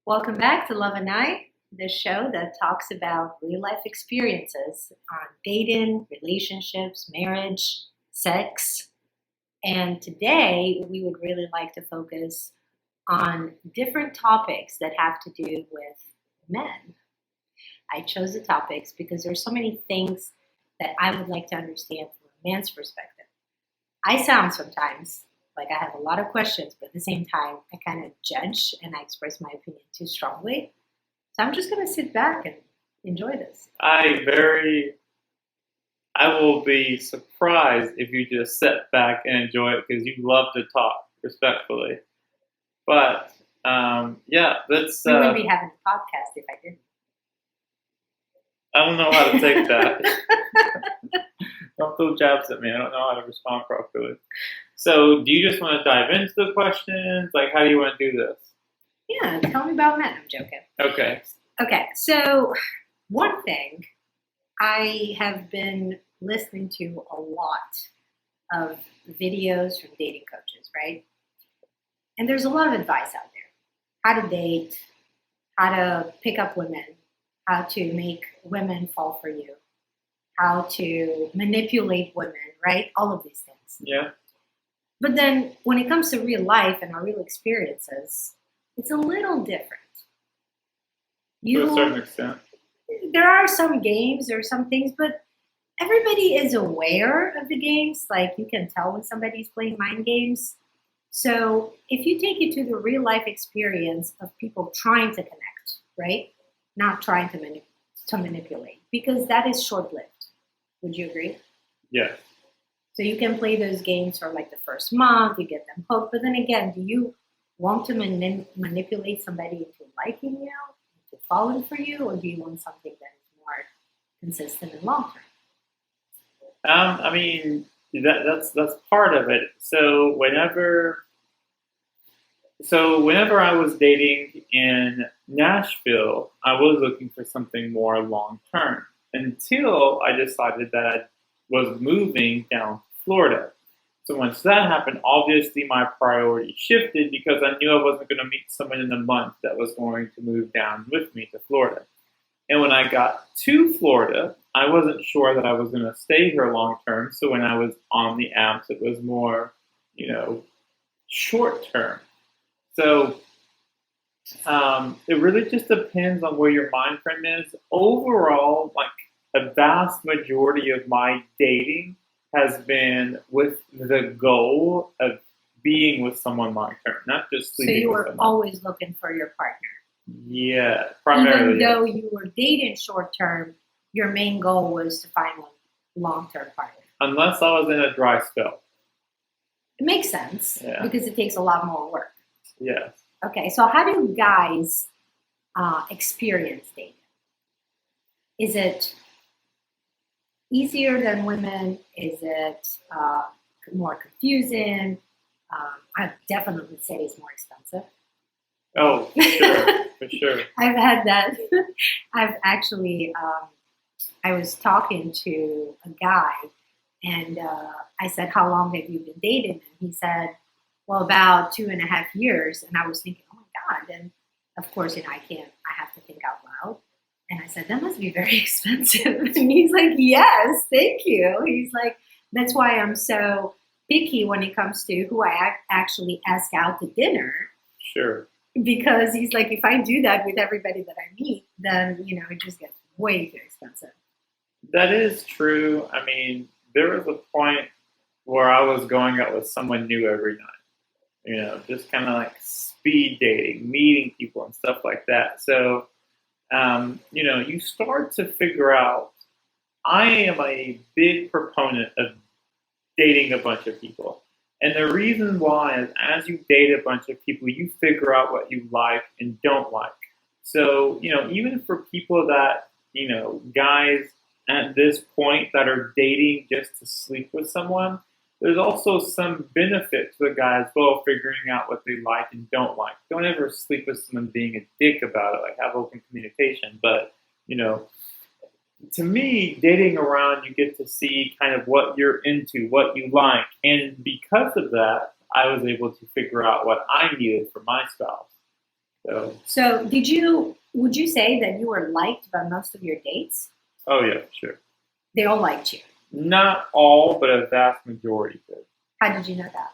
Welcome back to Love&I, the show that talks about real life experiences on dating, relationships, marriage, sex. And today we would really like to focus on different topics that have to do with men. I chose the topics because there's so many things that I would like to understand from a man's perspective. I sound sometimes like I have a lot of questions, but at the same time, I kind of judge and I express my opinion too strongly. So I'm just going to sit back and enjoy this. I will be surprised if you just sit back and enjoy it because you love to talk respectfully. But yeah, that's. We wouldn't be having a podcast if I didn't. I don't know how to take that. Don't throw jabs at me. I don't know how to respond properly. So, do you just want to dive into the questions? Like, how do you want to do this? Yeah, tell me about men. I'm joking. Okay. Okay, so one thing I have been listening to a lot of videos from dating coaches, right? And there's a lot of advice out there. How to date, how to pick up women, how to make women fall for you, how to manipulate women, right? All of these things. Yeah. But then when it comes to real life and our real experiences, it's a little different. To a certain extent. There are some games, there are some things, but everybody is aware of the games. Like you can tell when somebody's playing mind games. So if you take it to the real life experience of people trying to connect, right? Not trying to manipulate, because that is short-lived. Would you agree? Yes. So you can play those games for like the first month, you get them hooked. But then again, do you want to manipulate somebody into liking you, into falling for you, or do you want something that is more consistent and long term? I mean, that's part of it. So whenever I was dating in Nashville, I was looking for something more long term until I decided that I was moving down to Florida. So once that happened, obviously my priority shifted because I knew I wasn't going to meet someone in a month that was going to move down with me to Florida. And when I got to Florida, I wasn't sure that I was going to stay here long term. So when I was on the apps, it was more, short term. So it really just depends on where your mind frame is. Overall, like a vast majority of my dating has been with the goal of being with someone long term, not just So sleeping you with were someone. always looking for your partner. Yeah, primarily. Even though you were dating short term, your main goal was to find one long term partner. Unless I was in a dry spell. It makes sense Yeah. because it takes a lot more work. Yes. Okay, so how do guys experience dating? Is it easier than women? Is it more confusing? I definitely say it's more expensive. Oh, for sure. For sure. I've had that. I've actually, I was talking to a guy and I said, how long have you been dating? And he said, well, about 2.5 years. And I was thinking, oh my God. And of course, I have to think out loud. And I said, that must be very expensive. And he's like, yes, thank you. He's like, that's why I'm so picky when it comes to who I actually ask out to dinner. Sure. Because he's like, if I do that with everybody that I meet, then, it just gets way too expensive. That is true. I mean, there was a point where I was going out with someone new every night. Just kind of like speed dating, meeting people and stuff like that. So, you start to figure out, I am a big proponent of dating a bunch of people. And the reason why is as you date a bunch of people, you figure out what you like and don't like. So, even for people that, guys at this point that are dating just to sleep with someone, there's also some benefit to the guy as well, figuring out what they like and don't like. Don't ever sleep with someone being a dick about it, like have open communication. But, to me, dating around, you get to see kind of what you're into, what you like. And because of that, I was able to figure out what I needed for my spouse. So, would you say that you were liked by most of your dates? oh yeah, sure. They all liked you. Not all, but a vast majority did. How did you know that?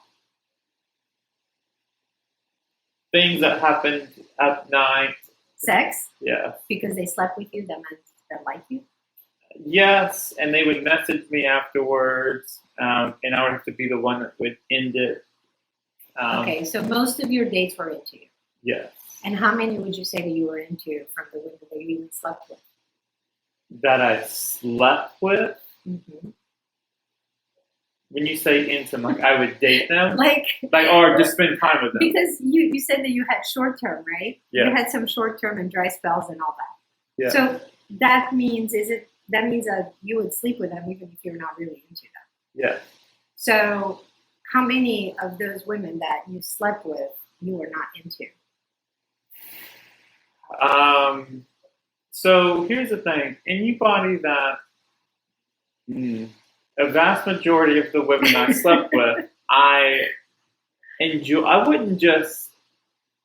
Things that happened at night. Sex? Yeah. Because they slept with you, that meant they like you? Yes, and they would message me afterwards, and I would have to be the one that would end it. Okay, so most of your dates were into you. Yes. And how many would you say that you were into from the women that you even slept with? That I slept with? Mm-hmm. When you say into, like I would date them? like or just spend time with them? Because you said that you had short term, right? Yeah. You had some short term and dry spells and all that. Yeah. So that means that you would sleep with them even if you're not really into them. Yeah. So how many of those women that you slept with you were not into? So here's the thing. Anybody that a vast majority of the women I slept with, I enjoy. I wouldn't just,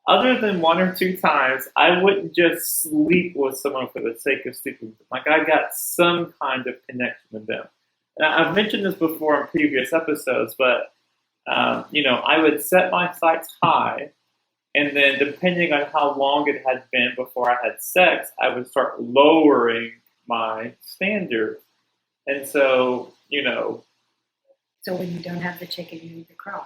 other than one or two times, I wouldn't just sleep with someone for the sake of sleeping with them. Like I got some kind of connection with them. And I've mentioned this before in previous episodes, but I would set my sights high, and then depending on how long it had been before I had sex, I would start lowering my standards. And so, So when you don't have the chicken, you eat the crow.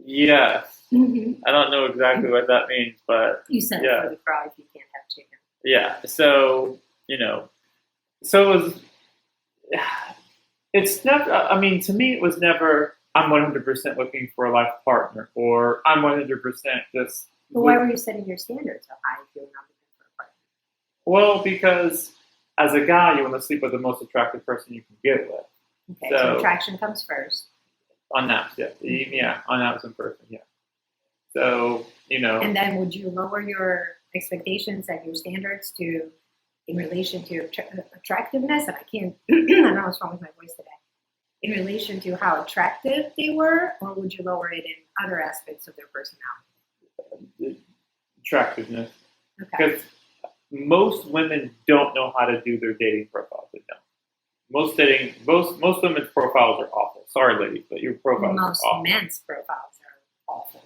yes. Mm-hmm. I don't know exactly what that means, but you send for the crow if you can't have chicken. Yeah. So, so it's never, I mean, to me, it was never, I'm 100% looking for a life partner, or I'm 100% just. But why were you setting your standards so high if you were not looking for a partner? Well, because as a guy, you want to sleep with the most attractive person you can get with. Okay, so attraction comes first. On apps, yeah. Mm-hmm. Yeah, on apps in person, yeah. So, And then would you lower your expectations and your standards in relation to attractiveness? And I can't, I don't know what's wrong with my voice today. In relation to how attractive they were, or would you lower it in other aspects of their personality? Attractiveness. Okay. Because most women don't know how to do their dating profiles. They don't. Most women's profiles are awful. Sorry, ladies, but your profiles are awful. Most men's profiles are awful.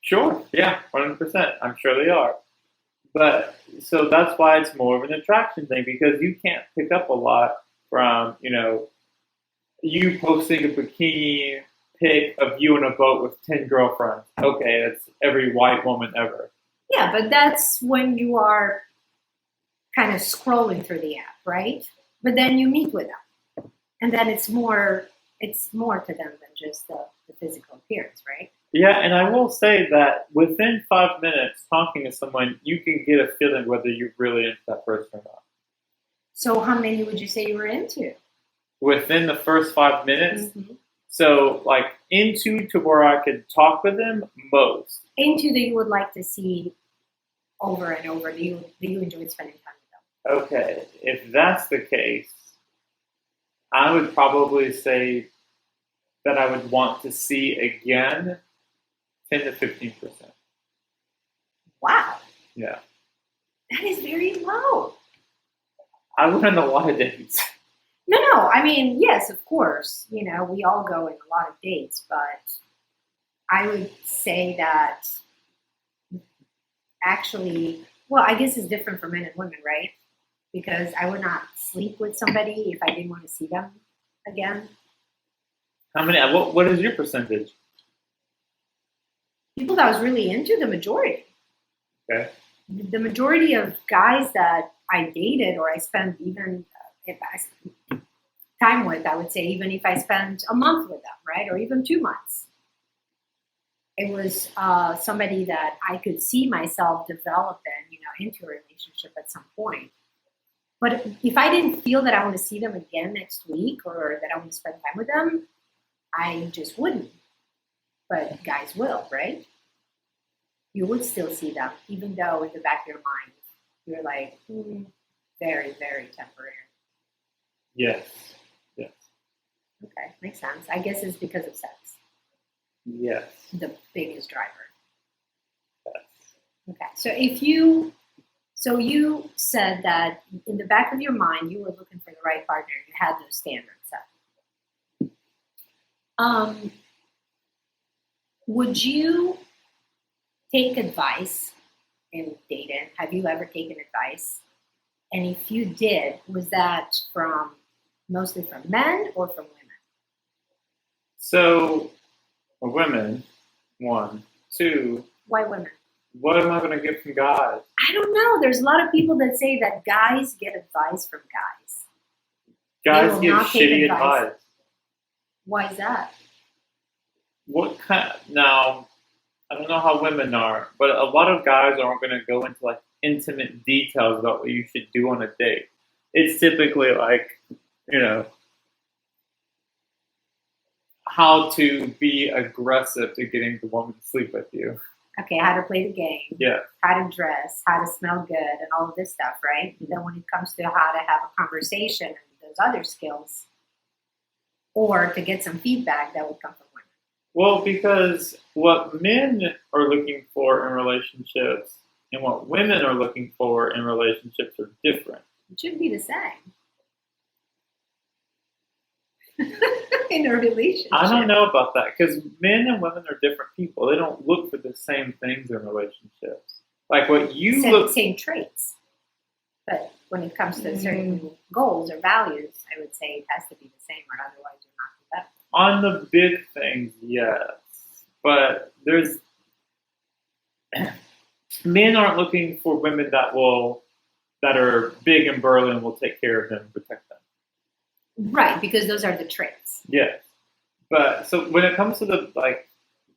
Sure, yeah, 100%. I'm sure they are. But so that's why it's more of an attraction thing, because you can't pick up a lot from you posting a bikini pic of you in a boat with 10 girlfriends. Okay, that's every white woman ever. Yeah, but that's when you are kind of scrolling through the app, right? But then you meet with them, and then it's more to them than just the physical appearance, right? Yeah, and I will say that within 5 minutes talking to someone, you can get a feeling whether you're really into that person or not. So how many would you say you were into? Within the first 5 minutes? Mm-hmm. So, like, into to where I could talk with them, most. Into that you would like to see over and over, that you enjoyed spending time with them. Okay, if that's the case, I would probably say that I would want to see again 10 to 15%. Wow. Yeah. That is very low. I went on a lot of dates. No. I mean, yes, of course. We all go on a lot of dates, but I would say that actually, well, I guess it's different for men and women, right? Because I would not sleep with somebody if I didn't want to see them again. How many? What is your percentage? People that I was really into, the majority. Okay. The majority of guys that I dated or I spent even time with, I would say, even if I spent a month with them, right, or even 2 months, it was somebody that I could see myself developing, into a relationship at some point. But if I didn't feel that I want to see them again next week or that I want to spend time with them, I just wouldn't. But guys will, right? You would still see them, even though in the back of your mind, you're like, very, very temporary. Yes. Okay, makes sense. I guess it's because of sex. Yes. The biggest driver. Yes. Okay. So you said that in the back of your mind, you were looking for the right partner. You had those standards set. Um, would you take advice in dating? Have you ever taken advice? And if you did, was that from mostly from men or from women? So, women, one. Two, Why women? what am I going to get from guys? I don't know. There's a lot of people that say that guys get advice from guys. Guys will give not take shitty advice. advice. Why is that? What kind? Now, I don't know how women are, but a lot of guys aren't going to go into like intimate details about what you should do on a date. It's typically like, you know, how to be aggressive to getting the woman to sleep with you. Okay, how to play the game, Yeah. how to dress, how to smell good, and all of this stuff, right? And then when it comes to how to have a conversation and those other skills, or to get some feedback, that would come from women. Well, because what men are looking for in relationships and what women are looking for in relationships are different. It should be the same in a relationship. I don't know about that because men and women are different people. They don't look for the same things in relationships. Like what you look. Same traits, but when it comes to certain goals or values, I would say it has to be the same, or otherwise you're not compatible. On the big things, yes, but there's men aren't looking for women that are big and burly and will take care of them and protect them. Right, because those are the traits. Yes. But so when it comes to the like,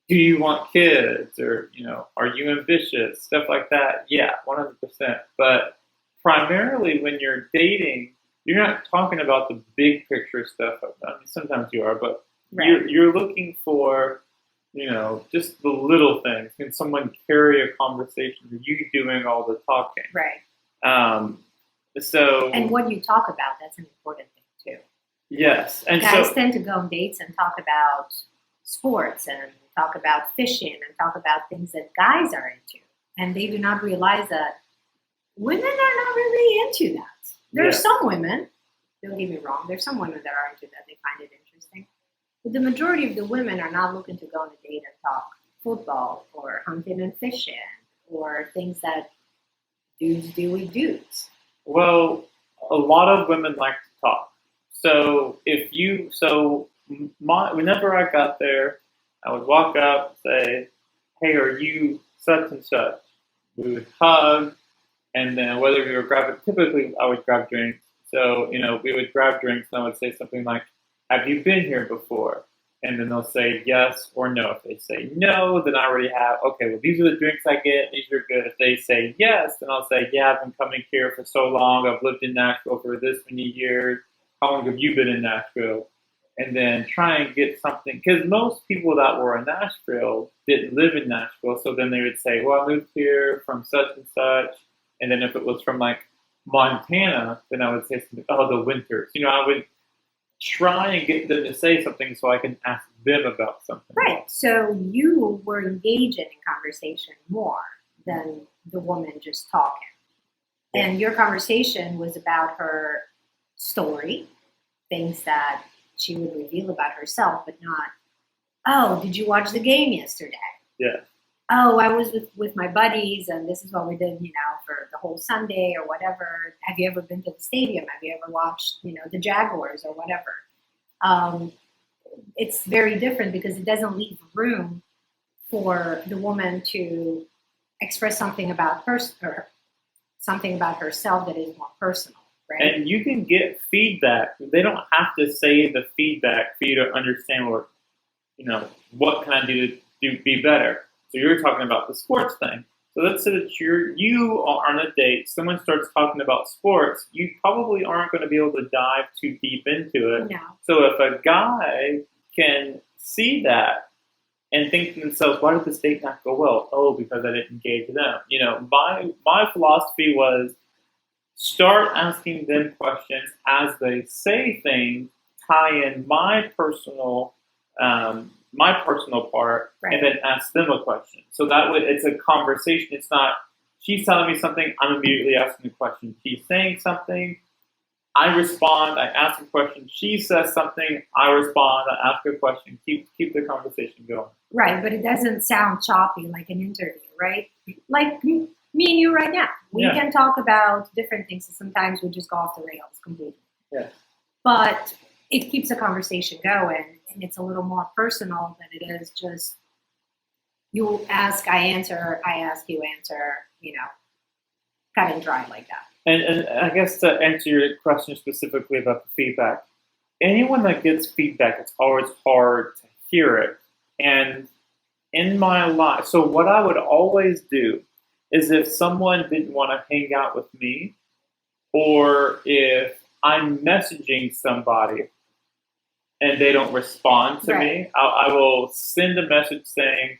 do you want kids or are you ambitious? Stuff like that, yeah, 100%. But primarily when you're dating, you're not talking about the big picture stuff. I mean, sometimes you are, but right. you're looking for just the little things. Can someone carry a conversation? Are you doing all the talking? Right. So and what you talk about, that's an important thing too. Yes. And guys tend to go on dates and talk about sports and talk about fishing and talk about things that guys are into. And they do not realize that women are not really into that. There are some women, don't get me wrong, there's some women that are into that. They find it interesting. But the majority of the women are not looking to go on a date and talk football or hunting and fishing or things that dudes do with dudes. Well, a lot of women like to talk. So whenever I got there, I would walk up and say, "Hey, are you such and such?" We would hug, and then whether we were grabbing, typically I would grab drinks. So we would grab drinks, and I would say something like, "Have you been here before?" And then they'll say yes or no. If they say no, then I already have, okay, well, these are the drinks I get. These are good. If they say yes, then I'll say, yeah, I've been coming here for so long. I've lived in Nashville for this many years. How long have you been in Nashville? And then try and get something. Because most people that were in Nashville didn't live in Nashville. So then they would say, well, I moved here from such and such. And then if it was from like Montana, then I would say something, oh, the winters. I would try and get them to say something so I can ask them about something. Right. So you were engaging in conversation more than the woman just talking. Yeah. And your conversation was about her story, things that she would reveal about herself, but not, oh, did you watch the game yesterday? Yeah. Oh, I was with my buddies, and this is what we did, for the whole Sunday or whatever. Have you ever been to the stadium? Have you ever watched, the Jaguars or whatever? It's very different because it doesn't leave room for the woman to express something about something about herself that is more personal, right? And you can get feedback. They don't have to say the feedback for you to understand what can I do to be better. So you're talking about the sports thing. So let's say that you are on a date, someone starts talking about sports, you probably aren't going to be able to dive too deep into it. No. So if a guy can see that and think to themselves, why did this date not go well? Oh, because I didn't engage them. My philosophy was start asking them questions as they say things, tie in my personal my personal part, Right. and then ask them a question. So that way, it's a conversation. It's not she's telling me something, I'm immediately asking a question. She's saying something, I respond, I ask a question. She says something, I respond, I ask a question. Keep the conversation going. Right, but it doesn't sound choppy like an interview, right? Like me and you right now. We Yeah. can talk about different things, and sometimes we just go off the rails completely. Yeah. But it keeps the conversation going, and it's a little more personal than it is just you ask, I answer, I ask, you answer, cut and dry like that. And I guess to answer your question specifically about the feedback, anyone that gets feedback, it's always hard to hear it. And in my life, so what I would always do is if someone didn't want to hang out with me, or if I'm messaging somebody and they don't respond to Right. me, I will send a message saying,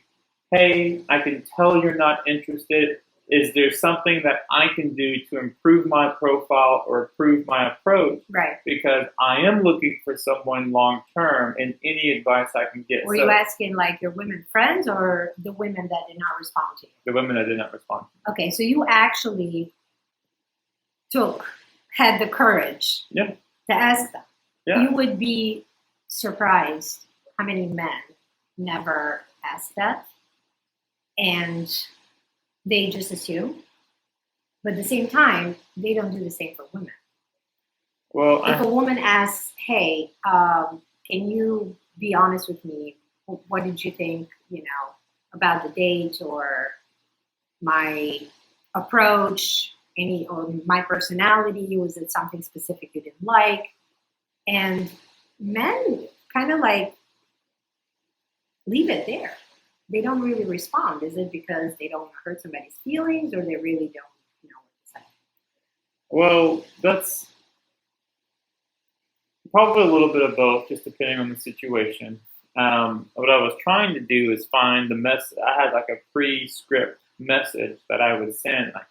hey, I can tell you're not interested. Is there something that I can do to improve my profile or improve my approach? Right. Because I am looking for someone long term, and any advice I can get. Were you asking like your women friends or the women that did not respond to you? The women that did not respond. Okay, so you actually had the courage Yeah. to ask them. Yeah. You would be surprised how many men never ask that. And they just assume. But at the same time, they don't do the same for women. Well, if a woman asks, hey, can you be honest with me? What did you think, about the date or my approach, or my personality? Was it something specific you didn't like? And men kind of like leave it there. They don't really respond. Is it because they don't hurt somebody's feelings, or they really don't know what to say? Well, that's probably a little bit of both, just depending on the situation. What I was trying to do is find the message. I had like a pre-script message that I would send. I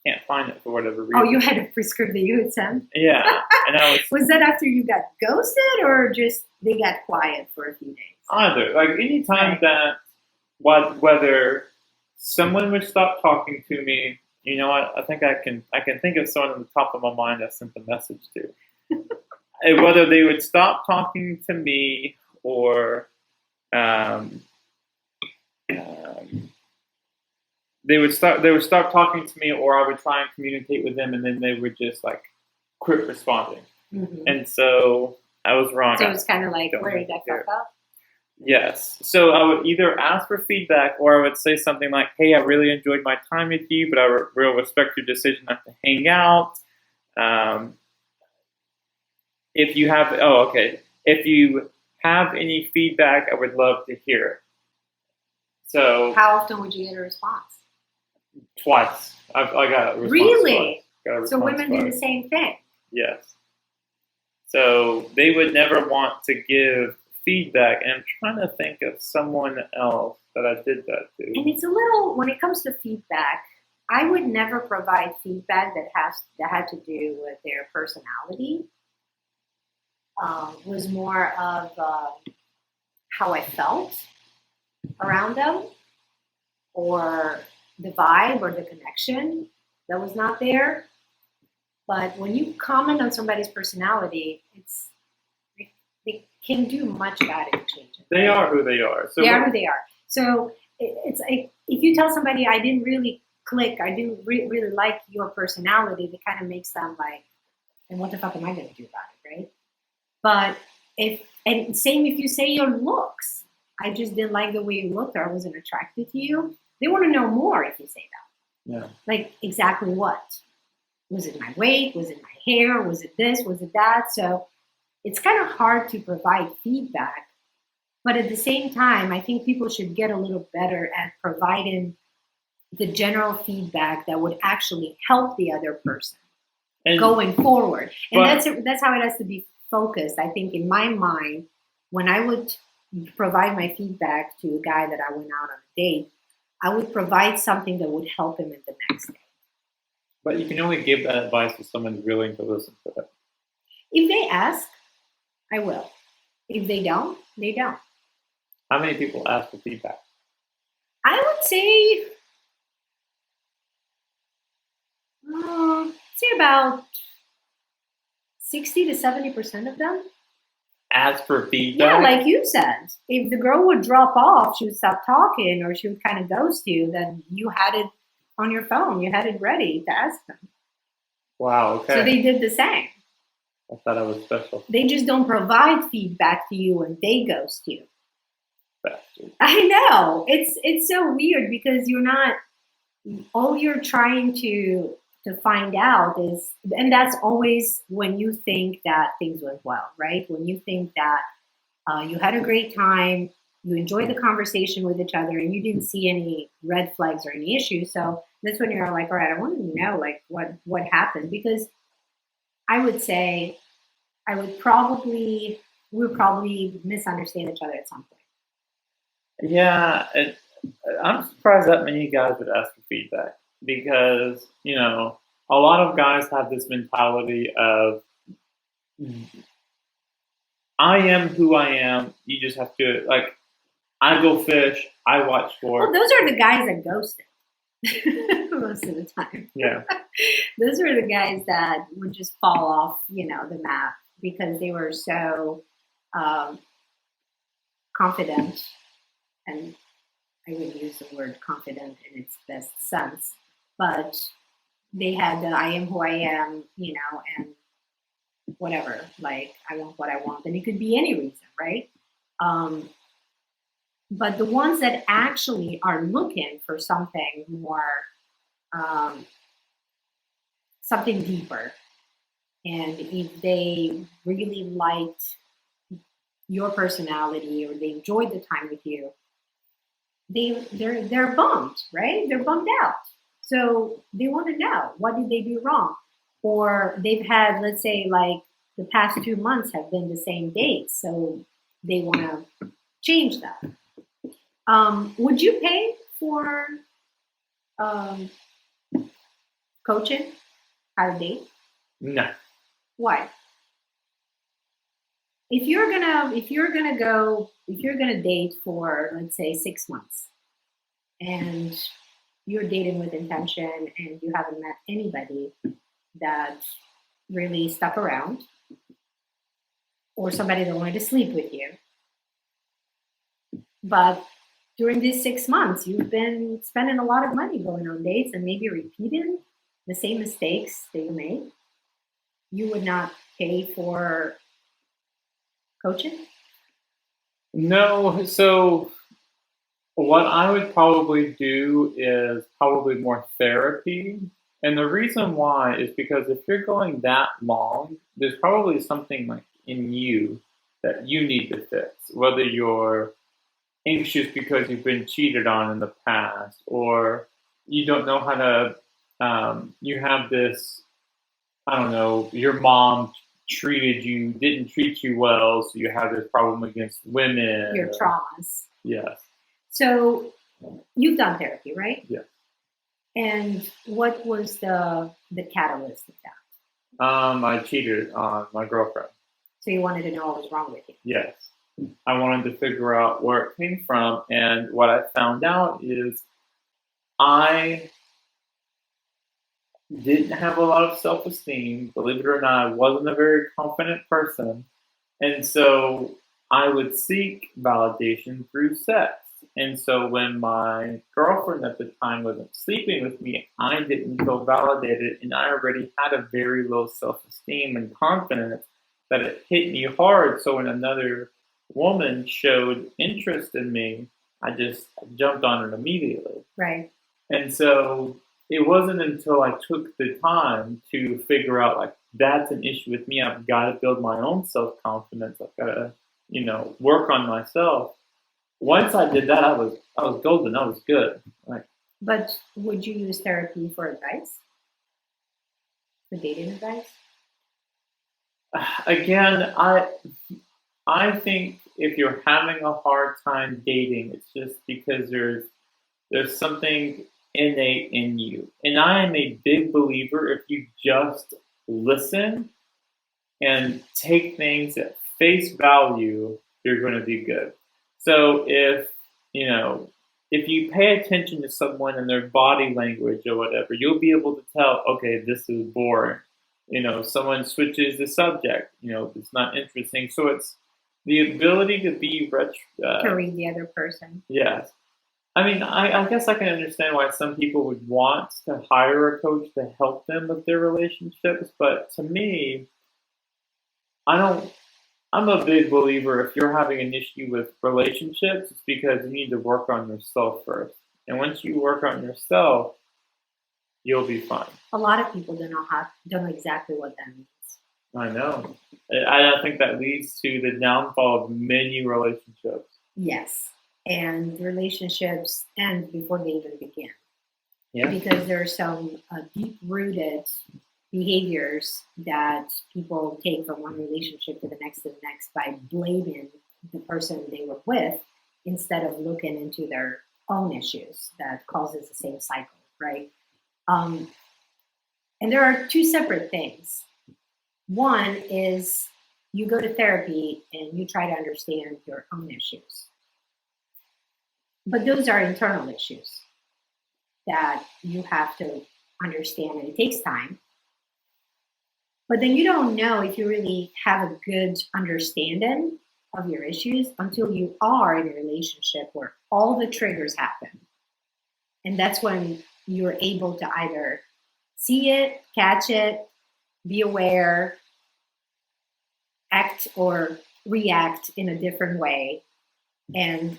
can't find it for whatever reason. Oh, you had a pre-script that you would send? Yeah, and I was that after you got ghosted, or just they got quiet for a few days? Either. Like anytime that whether someone would stop talking to me, I think I can think of someone on the top of my mind I sent the message to. Whether they would stop talking to me, or they would stop talking to me, or I would try and communicate with them, and then they would just like quit responding. Mm-hmm. And so I was wrong. So it was kind of like, where did that fuck up? Yes. So I would either ask for feedback, or I would say something like, hey, I really enjoyed my time with you, but I will respect your decision not to hang out. If you have, if you have any feedback, I would love to hear it. So how often would you get a response? Twice. I got a response. Really? Twice. So women do the same thing? Yes. So they would never want to give feedback, and I'm trying to think of someone else that I did that to. And it's a little, when it comes to feedback, I would never provide feedback that had to do with their personality. Was more of how I felt around them, or the vibe or the connection that was not there. But when you comment on somebody's personality, they can do much about it. They are who they are. So they are who they are. So it's like, if you tell somebody, I didn't really click, I didn't really like your personality, that kind of makes them like, and what the fuck am I going to do about it, right? But and same if you say your looks, I just didn't like the way you looked, or I wasn't attracted to you. They want to know more if you say that. Yeah. Like, exactly what? Was it my weight? Was it my hair? Was it this? Was it that? So it's kind of hard to provide feedback. But at the same time, I think people should get a little better at providing the general feedback that would actually help the other person going forward. And that's how it has to be focused. I think in my mind, when I would provide my feedback to a guy that I went out on a date, I would provide something that would help him in the next day. But you can only give that advice if someone's willing to listen to it. If they ask, I will. If they don't, they don't. How many people ask for feedback? I would say about 60 to 70% of them. Ask for Yeah, feedback? like you said, if the girl would drop off, she would stop talking, or she would kind of ghost you, then you had it on your phone. You had it ready to ask them. Wow, So okay. they did the same. I thought I was special. They just don't provide feedback to you and they ghost you. Bastard. I know. It's so weird because you're not all you're trying to find out is, and that's always when you think that things went well, right? When you think that you had a great time, you enjoyed the conversation with each other, and you didn't see any red flags or any issues. So that's when you're like, all right, I want to know like what happened, because I would say I would probably we would probably misunderstand each other at some point. Yeah, I'm surprised that many guys would ask for feedback because, a lot of guys have this mentality of, I am who I am. You just have to, like, I go fish, I watch Well, sports. those are the guys that ghosted most of the time. Yeah. Those were the guys that would just fall off, the map because they were so um, confident, and I would use the word confident in its best sense, but they had the I am who I am, and whatever, like I want what I want, and it could be any reason, right? Um, but the ones that actually are looking for something more, um, something deeper, and if they really liked your personality or they enjoyed the time with you, they're bummed, right? They're bummed out. So they want to know what did they do wrong, or they've had, let's say, like the past 2 months have been the same dates, so they want to change that. Would you pay for um, coaching how to date? No. Why? If you're gonna date for, let's say, 6 months, and you're dating with intention and you haven't met anybody that really stuck around, or somebody that wanted to sleep with you, but during these 6 months you've been spending a lot of money going on dates and maybe repeating the same mistakes that you made, you would not pay for coaching? No, so what I would probably do is probably more therapy. And the reason why is because if you're going that long, there's probably something like in you that you need to fix. Whether you're anxious because you've been cheated on in the past, or you don't know how to, you have this, I don't know, your mom didn't treat you well, so you have this problem against women. Your traumas. Yes. So you've done therapy, right? Yes. And what was the catalyst of that? I cheated on my girlfriend. So you wanted to know what was wrong with you? Yes. I wanted to figure out where it came from, and what I found out is I didn't have a lot of self-esteem. Believe it or not, I wasn't a very confident person. And so I would seek validation through sex. And so when my girlfriend at the time wasn't sleeping with me, I didn't feel validated. And I already had a very low self esteem and confidence that it hit me hard. So when another woman showed interest in me, I just jumped on it immediately. Right. And so it wasn't until I took the time to figure out, like, that's an issue with me. I've got to build my own self confidence. I've got to, work on myself. Once I did that, I was golden. I was good. Like, But would you use therapy for advice? For dating advice? again, I think if you're having a hard time dating, it's just because there's something innate in you. And I am a big believer, if you just listen and take things at face value, you're going to be good. So if you pay attention to someone and their body language or whatever, you'll be able to tell, okay, this is boring. Someone switches the subject, it's not interesting. So it's the ability to be To read the other person. yes. I mean, I guess I can understand why some people would want to hire a coach to help them with their relationships, but to me, I don't. I'm a big believer if you're having an issue with relationships, it's because you need to work on yourself first. And once you work on yourself, you'll be fine. A lot of people don't know exactly what that means. I know. I think that leads to the downfall of many relationships. Yes, and relationships end before they even begin. Yeah. Because there are some deep-rooted behaviors that people take from one relationship to the next by blaming the person they were with instead of looking into their own issues that causes the same cycle, right? And there are two separate things. One is you go to therapy and you try to understand your own issues. But those are internal issues that you have to understand, and it takes time. But then you don't know if you really have a good understanding of your issues until you are in a relationship where all the triggers happen. And that's when you're able to either see it, catch it, be aware, act or react in a different way. And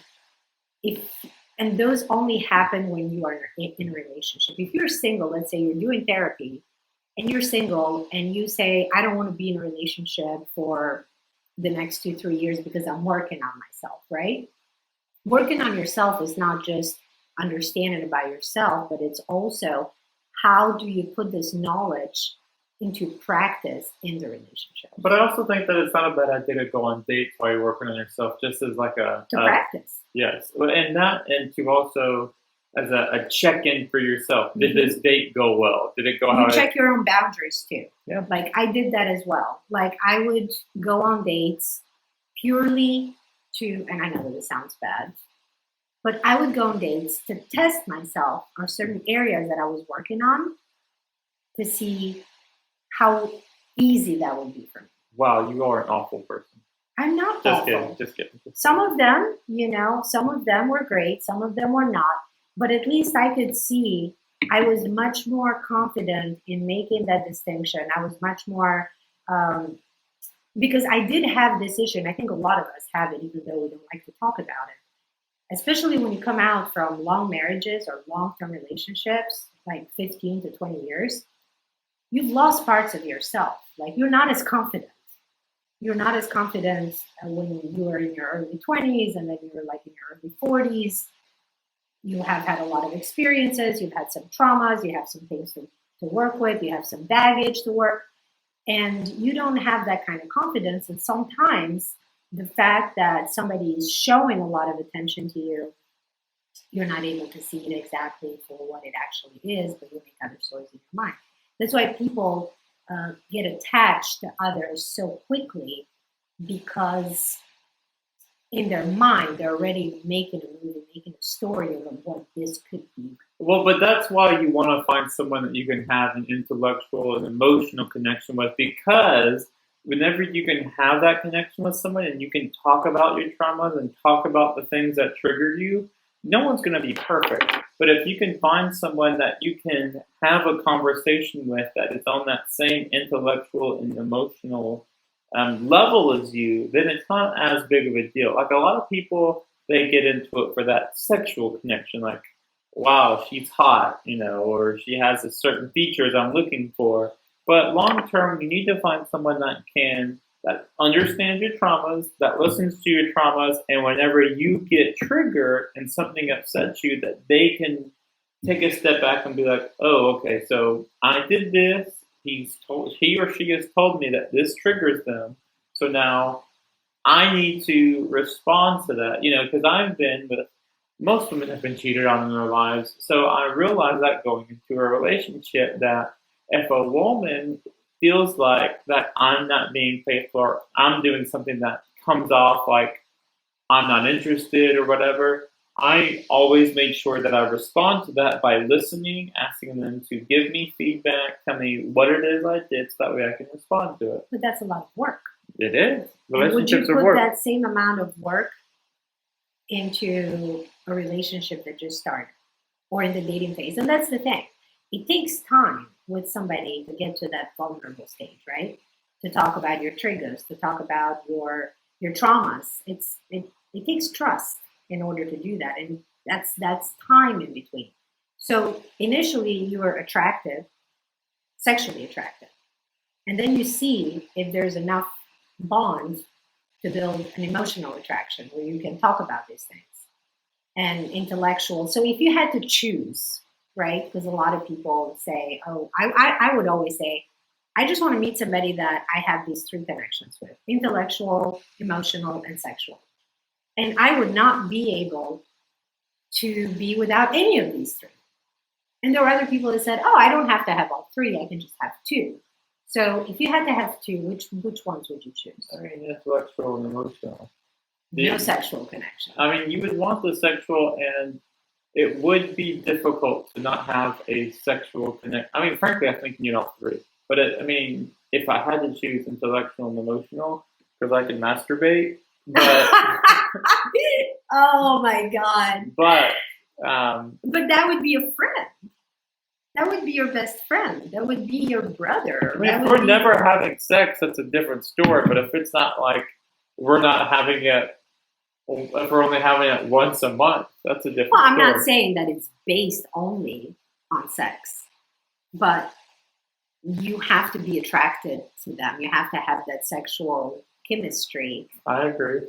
those only happen when you are in a relationship. If you're single, let's say you're doing therapy and you're single and you say, I don't want to be in a relationship for the next 2-3 years because I'm working on myself, right? Working on yourself is not just understanding about yourself, but it's also how do you put this knowledge into practice in the relationship. But I also think that it's not a bad idea to go on dates while you're working on yourself, just as like to practice. Yes, and to also as a check-in for yourself. Did this date go well? Did it go You check your own boundaries too. Yeah. Like I did that as well. Like I would go on dates purely to, and I know that this sounds bad, but I would go on dates to test myself on certain areas that I was working on to see how easy that would be for me. Wow, you are an awful person. I'm not Just awful. kidding. Some of them, some of them were great, some of them were not. But at least I could see I was much more confident in making that distinction. I was much more, because I did have this issue, and I think a lot of us have it, even though we don't like to talk about it. Especially when you come out from long marriages or long-term relationships, like 15 to 20 years, you've lost parts of yourself. Like you're not as confident. You're not as confident when you were in your early 20s and then you were like in your early 40s. You have had a lot of experiences, you've had some traumas, you have some things to work with, you have some baggage to work, and you don't have that kind of confidence. And sometimes the fact that somebody is showing a lot of attention to you, you're not able to see it exactly for what it actually is, but you make other stories in your mind. That's why people get attached to others so quickly, because in their mind, they're already making a movie, making a story of what this could be. Well, but that's why you want to find someone that you can have an intellectual and emotional connection with, because whenever you can have that connection with someone and you can talk about your traumas and talk about the things that trigger you, no one's going to be perfect. But if you can find someone that you can have a conversation with that is on that same intellectual and emotional level as you, then it's not as big of a deal. Like a lot of people, they get into it for that sexual connection, like, wow, she's hot, or she has a certain features I'm looking for. But long term, you need to find someone that understands your traumas, that listens to your traumas, and whenever you get triggered and something upsets you, that they can take a step back and be like, oh, okay, so I did this. He or she has told me that this triggers them. So now I need to respond to that, because most women have been cheated on in their lives. So I realized that going into a relationship, that if a woman feels like that I'm not being faithful or I'm doing something that comes off like I'm not interested or whatever, I always make sure that I respond to that by listening, asking them to give me feedback, tell me what it is I did so that way I can respond to it. But that's a lot of work. It is. And would you Relationships are put work. that same amount of work into a relationship that just started or in the dating phase? And that's the thing. It takes time with somebody to get to that vulnerable stage, right? To talk about your triggers, to talk about your traumas. It takes trust in order to do that. And that's time in between. So initially you are attractive, sexually attractive. And then you see if there's enough bond to build an emotional attraction where you can talk about these things and intellectual. So if you had to choose, right? Because a lot of people say, oh, I would always say, I just want to meet somebody that I have these three connections with: intellectual, emotional, and sexual. And I would not be able to be without any of these three. And there were other people that said, oh, I don't have to have all three, I can just have two. So if you had to have two, which ones would you choose? I mean, intellectual and emotional. No sexual connection. I mean, you would want the sexual, and it would be difficult to not have a sexual connection. I mean, frankly, I think you need all three. But I mean, if I had to choose intellectual and emotional, because I can masturbate, but oh my God. But that would be a friend. That would be your best friend. That would be your brother. I mean, if we're never having sex, that's a different story. But if it's not like we're not having it, if we're only having it once a month, that's a different story. Well, I'm not saying that it's based only on sex, but you have to be attracted to them. You have to have that sexual chemistry. I agree.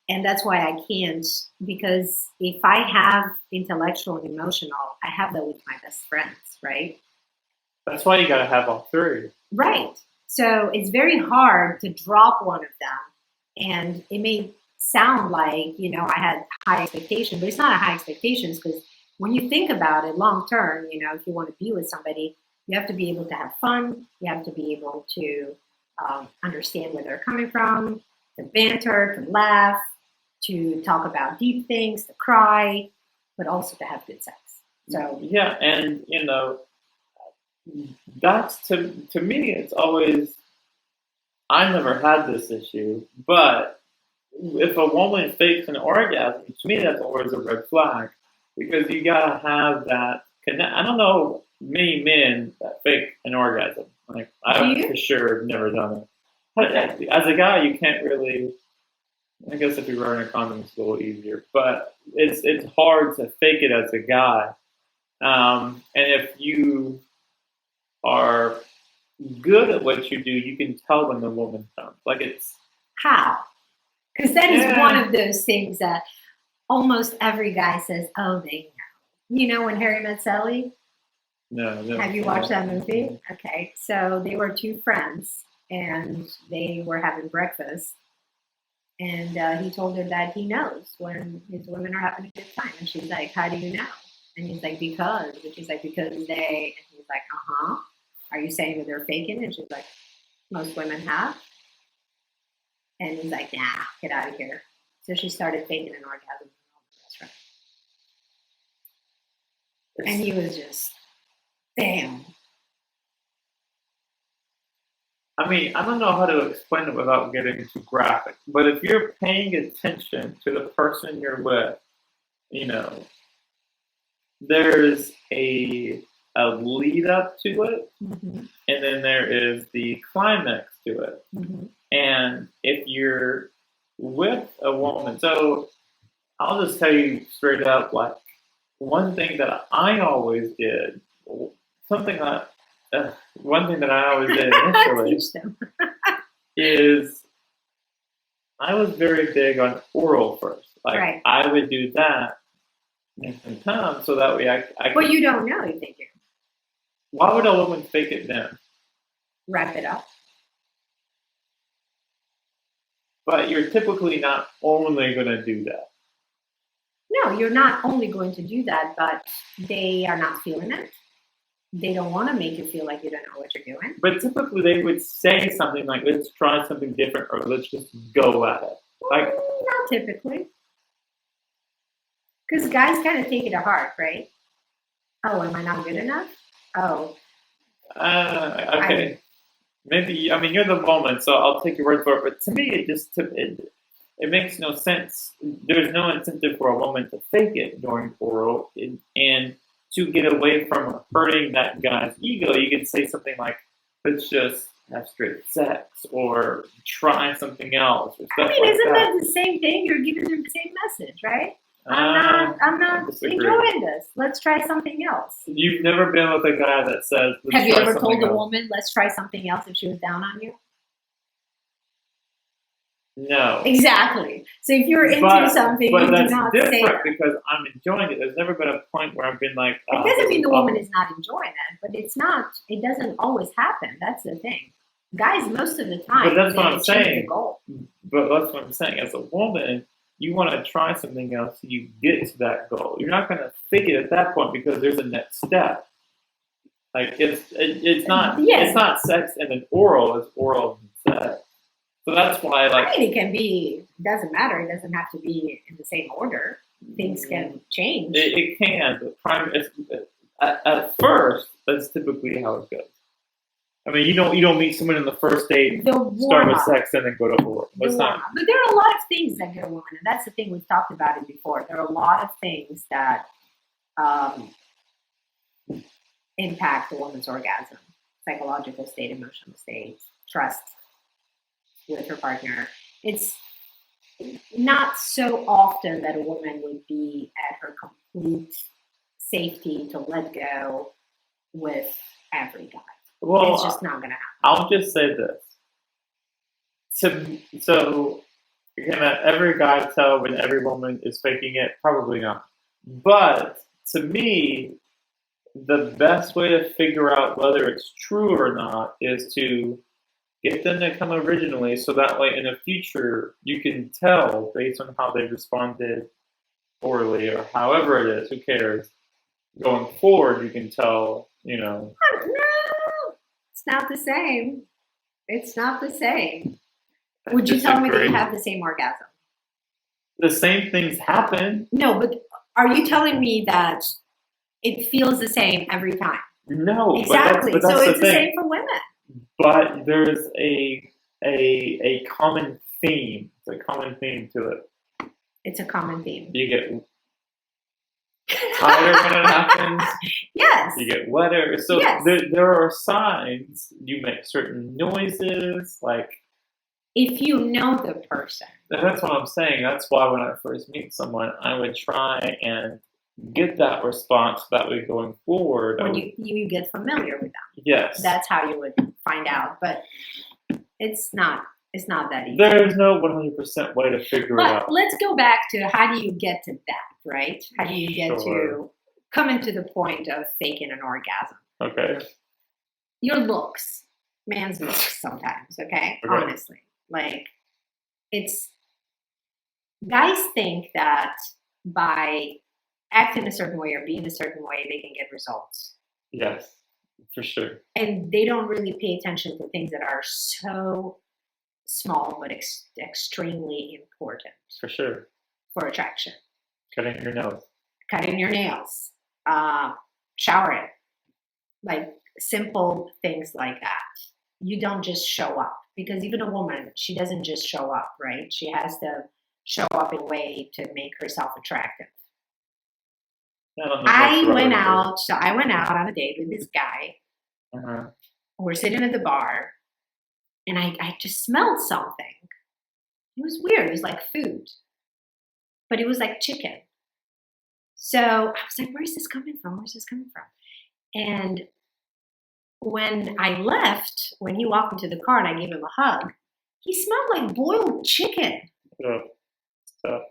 And that's why I can't, because if I have intellectual and emotional, I have that with my best friends, right? That's why you got to have all three. Right. So it's very hard to drop one of them. And it may sound like, I had high expectations, but it's not a high expectations, because when you think about it long term, if you want to be with somebody, you have to be able to have fun. You have to be able to understand where they're coming from, to banter, to laugh, to talk about deep things, to cry, but also to have good sex. So yeah, and that's to me, it's always, I never had this issue, but if a woman fakes an orgasm, to me that's always a red flag, because you gotta have that connect. I don't know many men that fake an orgasm. Like, I for sure have never done it. But as a guy, you can't really. I guess if you're wearing a condom, it's a little easier, but it's hard to fake it as a guy. And if you are good at what you do, you can tell when the woman comes. Like, it's how? Because that is one of those things that almost every guy says, oh, they know. You know When Harry Met Sally? No. Have you watched that movie? Okay, so they were two friends, and they were having breakfast. And he told her that he knows when his women are having a good time. And she's like, how do you know? And he's like, because. And she's like, because they. And he's like, uh-huh. Are you saying that they're faking? And she's like, most women have. And he's like, nah, get out of here. So she started faking an orgasm. That's right. And he was just, damn. I mean, I don't know how to explain it without getting too graphic, but if you're paying attention to the person you're with, there's a lead up to it, mm-hmm. and then there is the climax to it. Mm-hmm. And if you're with a woman, so I'll just tell you straight up, like, one thing that I always did, one thing that I always did initially is I was very big on oral first. Like, right. I would do that and come so that way I Well, you don't know, you think you. Why would a woman fake it then? Wrap it up. But you're typically not only going to do that. No, you're not only going to do that, but they are not feeling it. They don't want to make you feel like you don't know what you're doing. But typically they would say something like, let's try something different, or let's just go at it. Like, not typically. Because guys kind of take it to heart, right? Oh, am I not good enough? Oh, Okay. Maybe, I mean, you're the woman, so I'll take your word for it. But to me, it makes no sense. There's no incentive for a woman to fake it during oral, and to get away from hurting that guy's ego, you can say something like, "Let's just have straight sex," or "Try something else," or I stuff mean, like isn't that. that the same thing? You're giving them the same message, right? I'm I not disagree. enjoying this. Let's try something else. You've never been with a guy that says, "Let's Have you try ever told something a else." woman, let's try something else if she was down on you? No. Exactly. So if you're into something, but you do that's not say different that. because I'm enjoying it. There's never been a point where I've been like, It doesn't this mean is the woman awful. is not enjoying it, but it doesn't always happen. That's the thing. Guys, most of the time, But that's what they I'm achieve saying. the goal. But that's what I'm saying. As a woman, you want to try something else so you get to that goal. You're not going to fake it at that point because there's a next step. Like it's not Yes. it's not sex and an oral. It's oral and sex. So that's why, like, I mean, it can be. Doesn't matter. It doesn't have to be in the same order. Things can change. it can. But at first, that's typically how it goes. I mean, you don't meet someone in the first date, The start warm with up. sex, and then go to oral. But there are a lot of things that get a woman, and that's the thing, we've talked about it before. There are a lot of things that impact a woman's orgasm: psychological state, emotional state, trust with her partner. It's not so often that a woman would be at her complete safety to let go with every guy. Well, it's just not going to happen. I'll just say this. So can every guy tell when every woman is faking it? Probably not. But to me, the best way to figure out whether it's true or not is to get them to come originally, so that way in the future you can tell based on how they responded orally or however it is. Who cares? Going forward, you can tell. No, it's not the same. It's not the same. Would you tell me that you have the same orgasm? The same things happen. No, but are you telling me that it feels the same every time? No, exactly. But that's so it's the the same for women. But there's a common theme. It's a common theme to it. It's a common theme. You get tired when it happens. Yes. You get wetter. So yes. there are signs. You make certain noises, like if you know the person. And that's what I'm saying. That's why when I first meet someone, I would try and get that response. That way, going forward, when you get familiar with them. Yes, that's how you would find out. But it's not that easy. There's no 100% way to figure it out. But let's go back to how do you get to that, right? How do you get to coming to the point of faking an orgasm? Okay. Your looks, man's looks sometimes, okay? Honestly. Like, it's, guys think that by acting a certain way or being a certain way, they can get results. Yes, for sure. And they don't really pay attention to things that are so small but extremely important. For sure. For attraction. Cutting your nose. Cutting your nails. Showering. Like simple things like that. You don't just show up. Because even a woman, she doesn't just show up, right? She has to show up in a way to make herself attractive. I went out on a date with this guy. Uh-huh. We're sitting at the bar, and I just smelled something. It was weird. It was like food, but it was like chicken. So I was like, where's this coming from? Where's this coming from? And when I left, when he walked into the car and I gave him a hug, he smelled like boiled chicken. Oh, tough.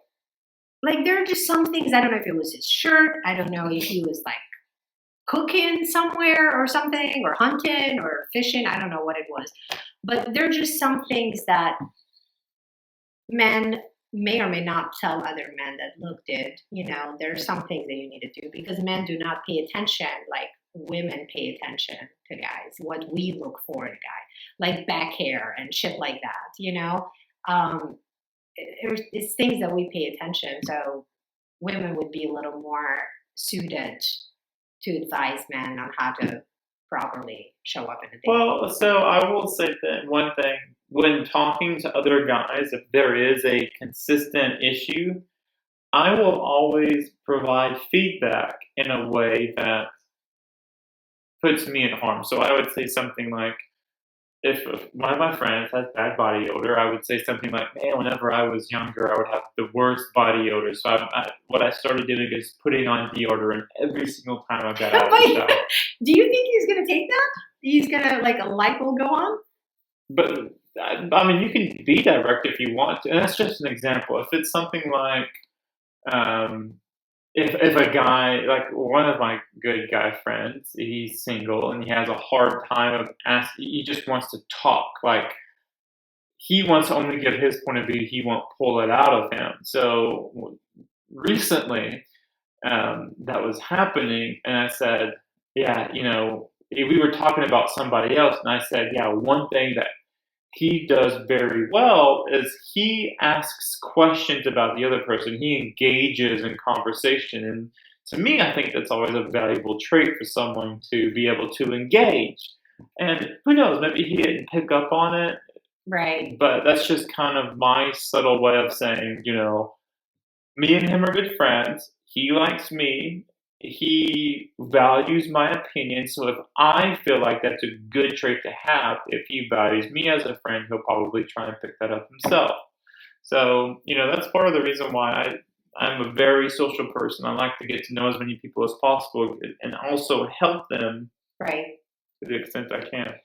Like, there are just some things, I don't know if it was his shirt, I don't know if he was like cooking somewhere or something, or hunting or fishing, I don't know what it was. But there are just some things that men may or may not tell other men that, look, dude, there are some things that you need to do, because men do not pay attention like women pay attention to guys, what we look for in a guy, like back hair and shit like that, it's things that we pay attention. So women would be a little more suited to advise men on how to properly show up in a date? Well, so I will say that one thing when talking to other guys, if there is a consistent issue, I will always provide feedback in a way that puts me at harm. So I would say something like, if one of my friends has bad body odor, I would say something like, "Man, whenever I was younger, I would have the worst body odor." So what I started doing is putting on deodorant every single time I got out of the shower. Do you think he's going to take that? He's going to, like, a light will go on? But I mean, you can be direct if you want to, and that's just an example. If it's something like, um, if a guy, like one of my good guy friends, he's single and he has a hard time of asking, he just wants to talk. Like he wants to only give his point of view. He won't pull it out of him. So recently, that was happening, and I said, yeah, we were talking about somebody else, and I said, yeah, one thing that he does very well is he asks questions about the other person. He engages in conversation. And to me, I think that's always a valuable trait for someone to be able to engage. And who knows, maybe he didn't pick up on it. Right. But that's just kind of my subtle way of saying, me and him are good friends. He likes me. He values my opinion. So if I feel like that's a good trait to have, if he values me as a friend, he'll probably try and pick that up himself. So, that's part of the reason why I'm a very social person. I like to get to know as many people as possible and also help them right to the extent I can.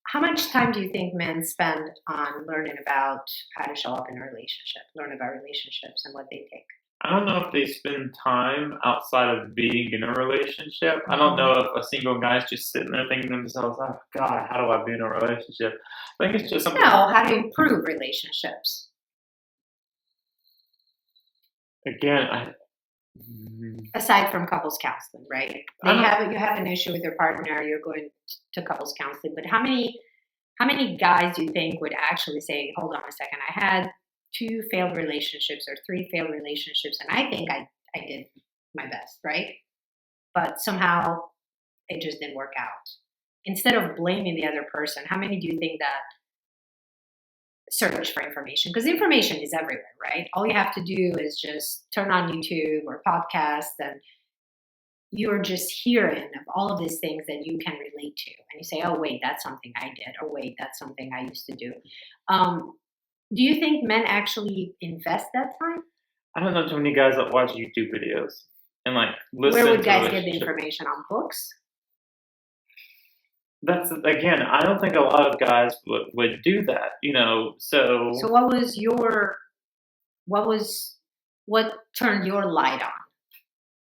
How much time do you think men spend on learning about how to show up in a relationship, learn about relationships and what they take? I don't know if they spend time outside of being in a relationship. I don't know if a single guy's just sitting there thinking to themselves, "Oh God, how do I be in a relationship?" I think it's just something. No, how to improve relationships. Again, aside from couples counseling, right? You have an issue with your partner, you're going to couples counseling, but how many guys do you think would actually say, "Hold on a second, I had 2 failed relationships or 3 failed relationships, and I think I did my best, right? But somehow it just didn't work out." Instead of blaming the other person, how many do you think that search for information? Because information is everywhere, right? All you have to do is just turn on YouTube or podcasts, and you're just hearing of all of these things that you can relate to. And you say, "Oh, wait, that's something I did. Oh, wait, that's something I used to do." Do you think men actually invest that time? I don't know too many guys that watch YouTube videos and listen. Where would guys get the information? On books? That's again, I don't think a lot of guys would do that, So what turned your light on?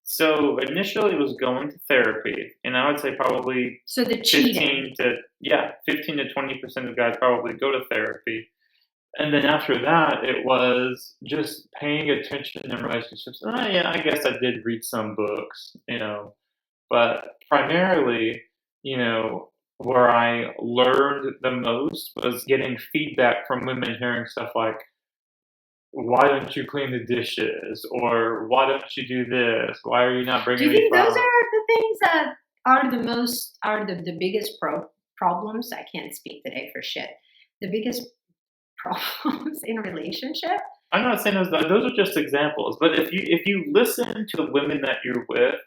So initially it was going to therapy, and I would say probably the cheating. 15 to 20% of guys probably go to therapy. And then after that, it was just paying attention in relationships. And I guess I did read some books, but primarily, where I learned the most was getting feedback from women, hearing stuff like, "Why don't you clean the dishes?" or "Why don't you do this? Why are you not bringing me flowers?" Do you think those are the things that are the biggest problems? I can't speak today for shit. The biggest problems in a relationship? I'm not saying those are just examples, but if you listen to the women that you're with,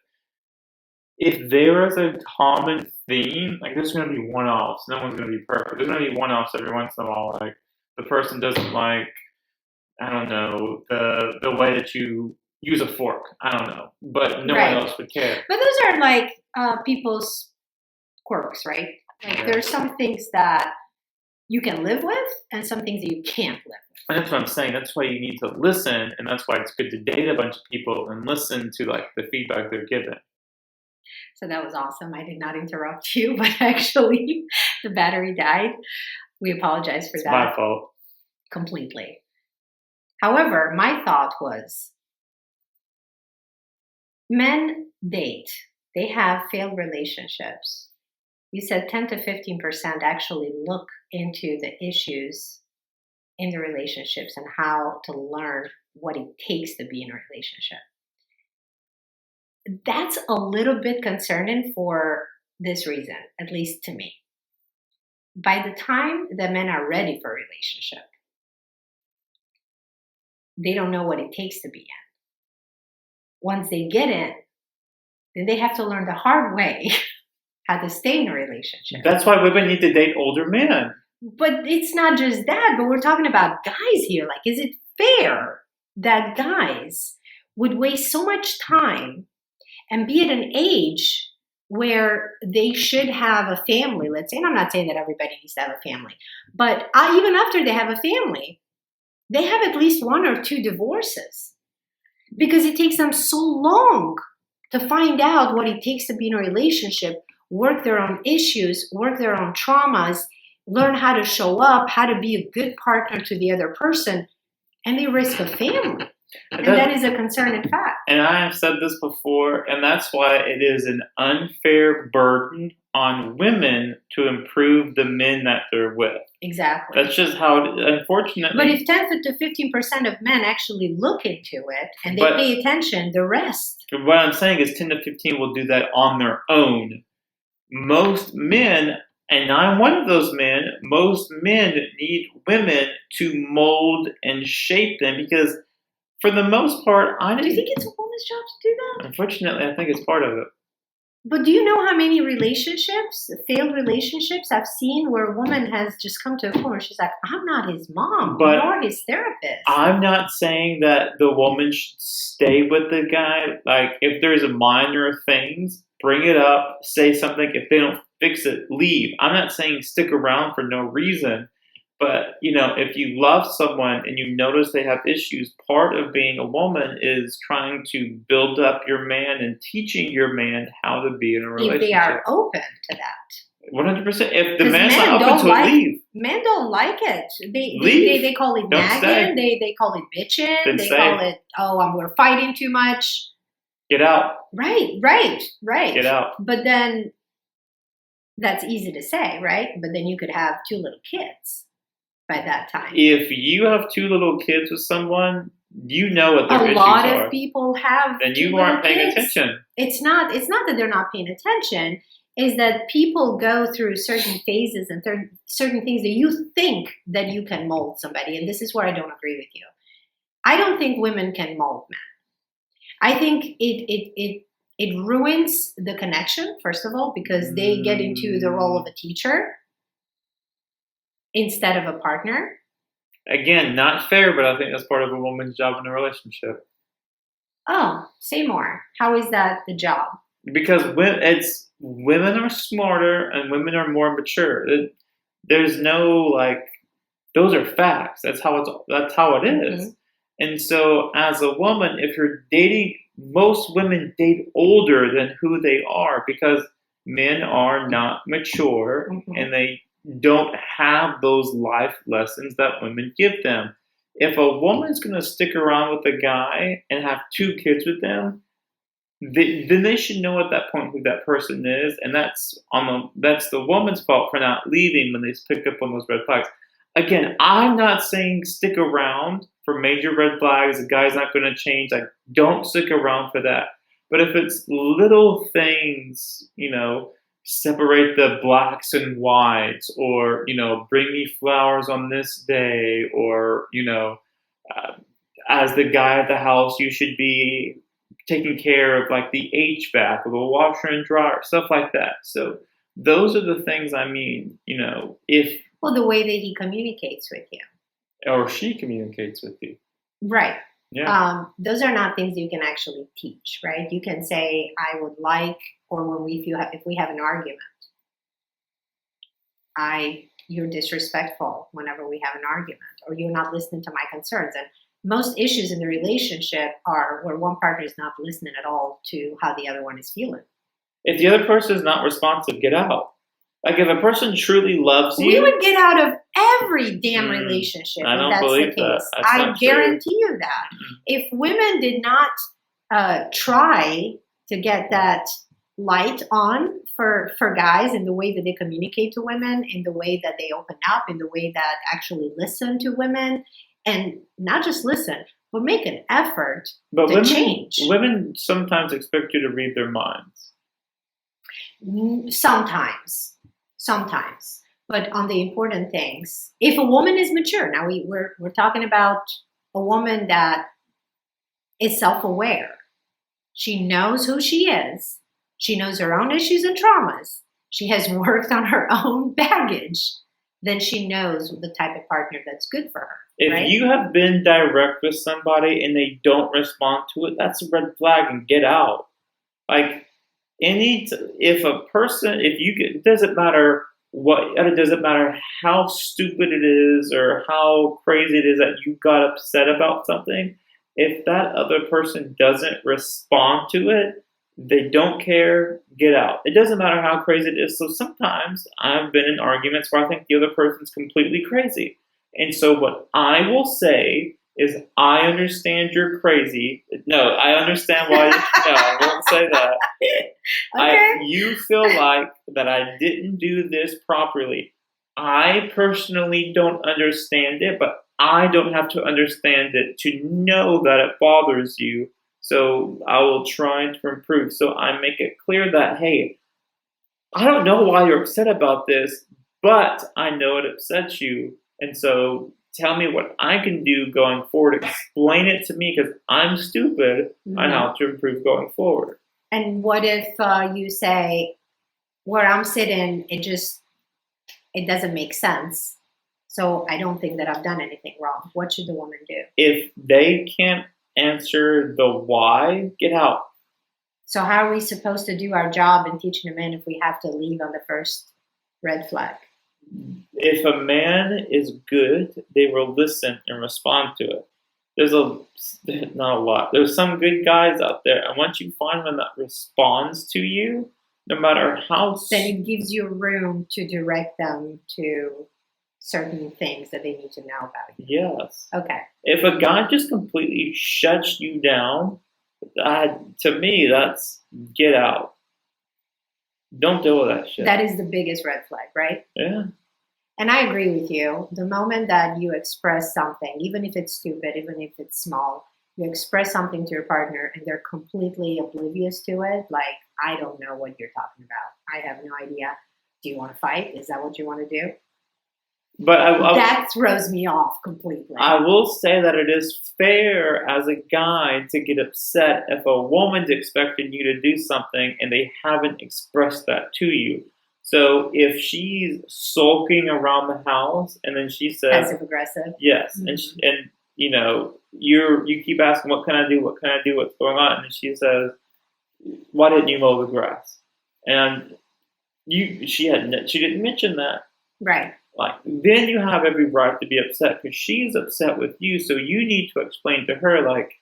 if there is a common theme, there's going to be one-offs. No one's going to be perfect. There's going to be one-offs every once in a while. Like the person doesn't like, I don't know, the way that you use a fork. I don't know, but no one else would care. But those are people's quirks, right? There's some things that you can live with and some things that you can't live with. And that's what I'm saying. That's why you need to listen, and that's why it's good to date a bunch of people and listen to the feedback they're given. So that was awesome. I did not interrupt you, but actually the battery died. We apologize for that. My fault. Completely. However, my thought was, men date. They have failed relationships. You said 10 to 15% actually look into the issues in the relationships and how to learn what it takes to be in a relationship. That's a little bit concerning for this reason, at least to me. By the time the men are ready for a relationship, they don't know what it takes to be in. Once they get in, then they have to learn the hard way how to stay in a relationship. That's why women need to date older men. But it's not just that, but we're talking about guys here. Like, is it fair that guys would waste so much time and be at an age where they should have a family, let's say, and I'm not saying that everybody needs to have a family, but even after they have a family, they have at least 1 or 2 divorces because it takes them so long to find out what it takes to be in a relationship, work their own issues, work their own traumas, learn how to show up, how to be a good partner to the other person, and they risk a family. And that is a concerning fact. And I have said this before, and that's why it is an unfair burden on women to improve the men that they're with. Exactly. That's just how, unfortunately. But if 10 to 15% of men actually look into it and they pay attention, the rest. What I'm saying is 10 to 15 will do that on their own. Most men, and I'm one of those men, most men need women to mold and shape them because for the most part, do you think it's a woman's job to do that? Unfortunately, I think it's part of it. But do you know how many relationships, failed relationships, I've seen where a woman has just come to a point where she's like, I'm not his mom, nor his therapist. I'm not saying that the woman should stay with the guy. Like, if there's minor things, bring it up, say something. If they don't fix it, leave. I'm not saying stick around for no reason. But, if you love someone and you notice they have issues, part of being a woman is trying to build up your man and teaching your man how to be in a relationship. If they are open to that. 100%. If the man's not open to it, leave. Men don't like it. They call it nagging. They call it bitching. They call it, we're fighting too much. Get out. Right. Get out. But then, that's easy to say, right? But then you could have 2 little kids by that time. If you have 2 little kids with someone, you know what their issues are. A lot of people have. Then you aren't paying attention. It's not that they're not paying attention. Is that people go through certain phases and certain things that you think that you can mold somebody. And this is where I don't agree with you. I don't think women can mold men. I think it ruins the connection, first of all, because they get into the role of a teacher instead of a partner. Again, not fair, but I think that's part of a woman's job in a relationship. Oh, say more. How is that the job? Because women are smarter and women are more mature. There's no those are facts. That's how it is. Mm-hmm. And so, as a woman, if you're dating, most women date older than who they are because men are not mature and they don't have those life lessons that women give them. If a woman's going to stick around with a guy and have 2 kids with them, then they should know at that point who that person is, and that's the woman's fault for not leaving when they picked up on those red flags. Again, I'm not saying stick around for major red flags. The guy's not going to change. Don't stick around for that. But if it's little things, separate the blacks and whites, or, bring me flowers on this day, or, as the guy at the house, you should be taking care of the HVAC or the washer and dryer, stuff like that. So those are the things I mean, the way that he communicates with you. Or she communicates with you. Right. Yeah. Those are not things you can actually teach, right? You can say, I would like, or if we have an argument, you're disrespectful whenever we have an argument, or you're not listening to my concerns. And most issues in the relationship are where one partner is not listening at all to how the other one is feeling. If the other person is not responsive, get out. If a person truly loves you, we would get out of every damn relationship I don't if that's believe the case. That. I guarantee you that. If women did not try to get that light on for guys in the way that they communicate to women, in the way that they open up, in the way that actually listen to women, and not just listen, but make an effort But to change. women sometimes expect you to read their minds. Sometimes. But on the important things, if a woman is mature, now we're talking about a woman that is self-aware. She knows who she is. She knows her own issues and traumas. She has worked on her own baggage. Then she knows the type of partner that's good for her. If right? you have been direct with somebody and they don't respond to it, that's a red flag and get out. Like it doesn't matter it doesn't matter how stupid it is or how crazy it is that you got upset about something. If that other person doesn't respond to it, they don't care, get out. It doesn't matter how crazy it is. So sometimes I've been in arguments where I think the other person's completely crazy. And so what I will say is, I understand you're crazy. No, I understand why. No, I won't say that. Okay. You feel like that I didn't do this properly. I personally don't understand it, but I don't have to understand it to know that it bothers you. So I will try to improve. So I make it clear that, hey, I don't know why you're upset about this, but I know it upsets you. And so tell me what I can do going forward. Explain it to me because I'm stupid on how to improve going forward. And what if you say, where I'm sitting, it doesn't make sense. So I don't think that I've done anything wrong. What should the woman do? If they can't answer the why, get out. So how are we supposed to do our job in teaching a man if we have to leave on the first red flag? If a man is good, they will listen and respond to it. There's not a lot. There's some good guys out there, and once you find one that responds to you, no matter how, then it gives you room to direct them to certain things that they need to know about you. Yes. Okay. If a guy just completely shuts you down, to me, that's get out. Don't deal with that shit. That is the biggest red flag, right? Yeah. And I agree with you. The moment that you express something, even if it's stupid, even if it's small, you express something to your partner and they're completely oblivious to it, like, I don't know what you're talking about. I have no idea. Do you want to fight? Is that what you want to do? But that throws me off completely. I will say that it is fair as a guy to get upset if a woman's expecting you to do something and they haven't expressed that to you. So if she's sulking around the house and then she says passive aggressive, yes, and you know you keep asking, what can I do? What can I do? What's going on? And she says, why didn't you mow the grass? And she didn't mention that, right? Like, then you have every right to be upset because she's upset with you. So you need to explain to her, like,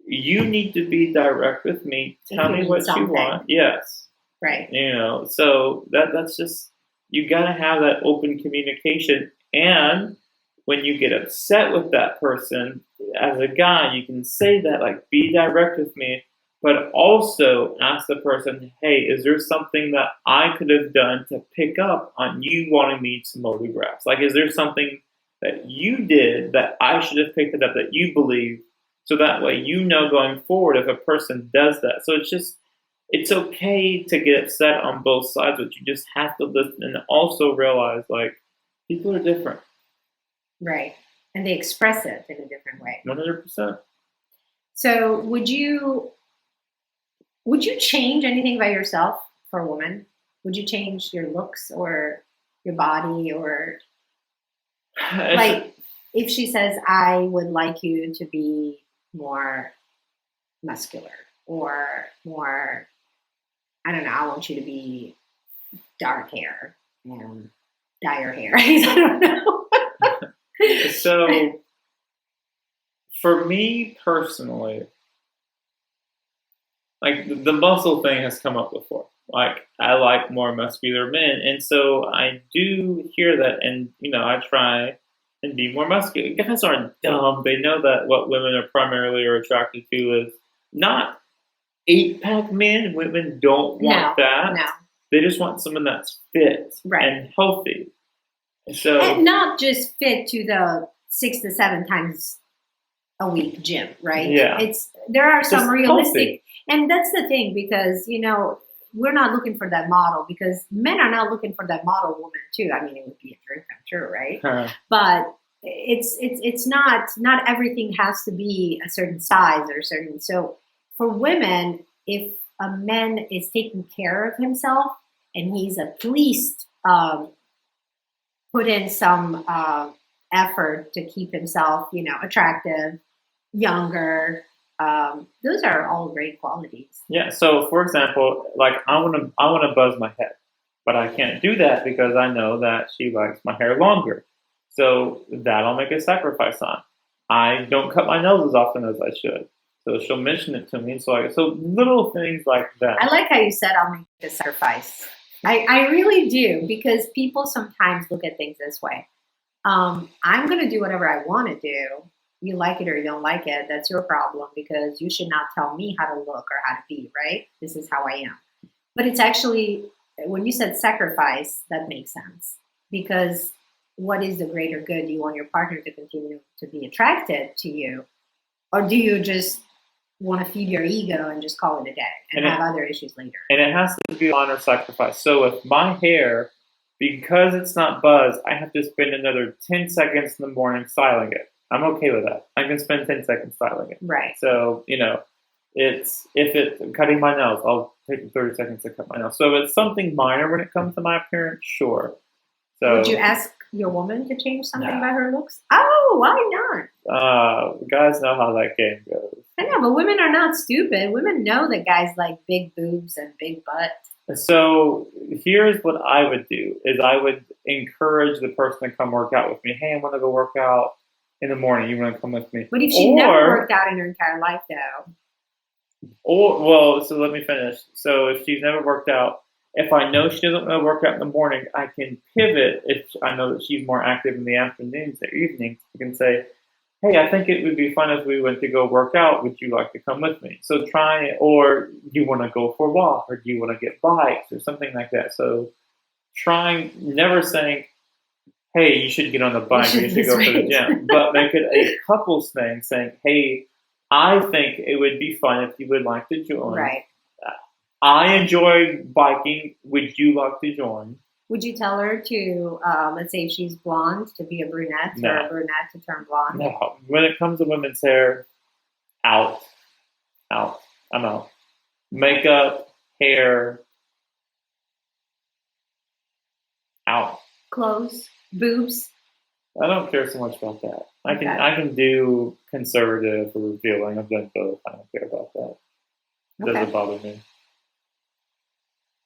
you need to be direct with me. Tell me what you want. Yes. Right. You know, so that's just, you got to have that open communication. And when you get upset with that person, as a guy, you can say that, like, be direct with me. But also ask the person, hey, is there something that I could have done to pick up on you wanting me to mow the grass? Like, is there something that you did that I should have picked it up that you believe? So that way you know going forward if a person does that. So it's okay to get upset on both sides, but you just have to listen and also realize, like, people are different. Right. And they express it in a different way. 100%. So would you change anything about yourself for a woman? Would you change your looks or your body, or like if she says, I would like you to be more muscular or more, I don't know, I want you to be dark hair and dye your hair. I don't know. So for me personally, like, the muscle thing has come up before. Like, I like more muscular men. And so I do hear that, and, you know, I try and be more muscular. Guys aren't dumb. They know that what women are primarily attracted to is not 8-pack men. Women don't want that. No. They just want someone that's fit and healthy. So, and not just fit to the 6 to 7 times a week gym, right? Yeah. There are some Just realistic, healthy. and that's the thing, because we're not looking for that model, because men are not looking for that model woman too. I mean, it would be a dream come true, right? But it's not everything has to be a certain size or certain. So for women, if a man is taking care of himself and he's at least put in some effort to keep himself, attractive, younger. Those are all great qualities. Yeah. So, for example, like I want to buzz my head, but I can't do that because I know that she likes my hair longer. So that I'll make a sacrifice on. I don't cut my nails as often as I should. So she'll mention it to me. And so little things like that. I like how you said I'll make a sacrifice. I really do, because people sometimes look at things this way. I'm going to do whatever I want to do. You like it or you don't like it, that's your problem, because you should not tell me how to look or how to be, right? This is how I am. But it's actually, when you said sacrifice, that makes sense. Because what is the greater good? Do you want your partner to continue to be attracted to you? Or do you just want to feed your ego and just call it a day and have other issues later? And it has to be honor sacrifice. So with my hair, because it's not buzzed, I have to spend another 10 seconds in the morning styling it. I'm okay with that. I can spend 10 seconds styling it. Right. So, if cutting my nails, I'll take 30 seconds to cut my nails. So it's something minor when it comes to my appearance, sure. So would you ask your woman to change something about her looks? Oh, why not? Guys know how that game goes. I know, but women are not stupid. Women know that guys like big boobs and big butts. So here's what I would do, is I would encourage the person to come work out with me. Hey, I want to go work out in the morning. You want to come with me? But if she never worked out in her entire life, though? So let me finish. So if she's never worked out, if I know she doesn't want to work out in the morning, I can pivot. If I know that she's more active in the afternoons or evenings, I can say, hey, I think it would be fun if we went to go work out. Would you like to come with me? So or do you want to go for a walk, or do you want to get bikes or something like that? So never saying, hey, you should get on the bike, or you should go to the gym, but make it a couples thing, saying, hey, I think it would be fun if you would like to join. Right. I enjoy biking. Would you like to join? Would you tell her to, let's say if she's blonde, to be a brunette, or a brunette to turn blonde? No. When it comes to women's hair, out. I'm out. Makeup, hair, out. Clothes, boobs. I don't care so much about that. I can do conservative or revealing. I've done both. I don't care about that. It doesn't bother me.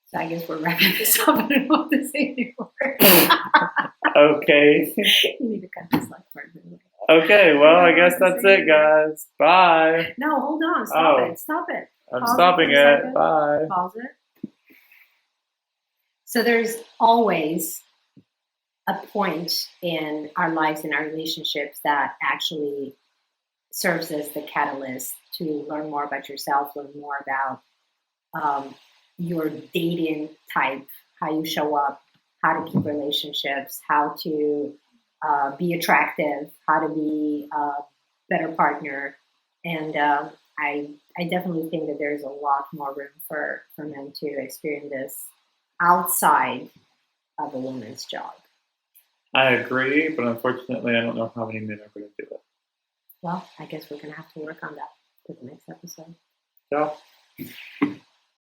So I guess we're wrapping this up. I don't know what to say anymore. Okay. You need to cut this last part. Okay, well, I guess that's it, guys. Bye. No, hold on. Stop it. I'm stopping it. Bye. Pause it. So there's always a point in our lives, in our relationships, that actually serves as the catalyst to learn more about yourself, learn more about your dating type, how you show up, how to keep relationships, how to be attractive, how to be a better partner. And I definitely think that there's a lot more room for men to experience this outside of a woman's job. I agree, but unfortunately, I don't know how many men are going to do it. Well, I guess we're going to have to work on that for the next episode. Ciao.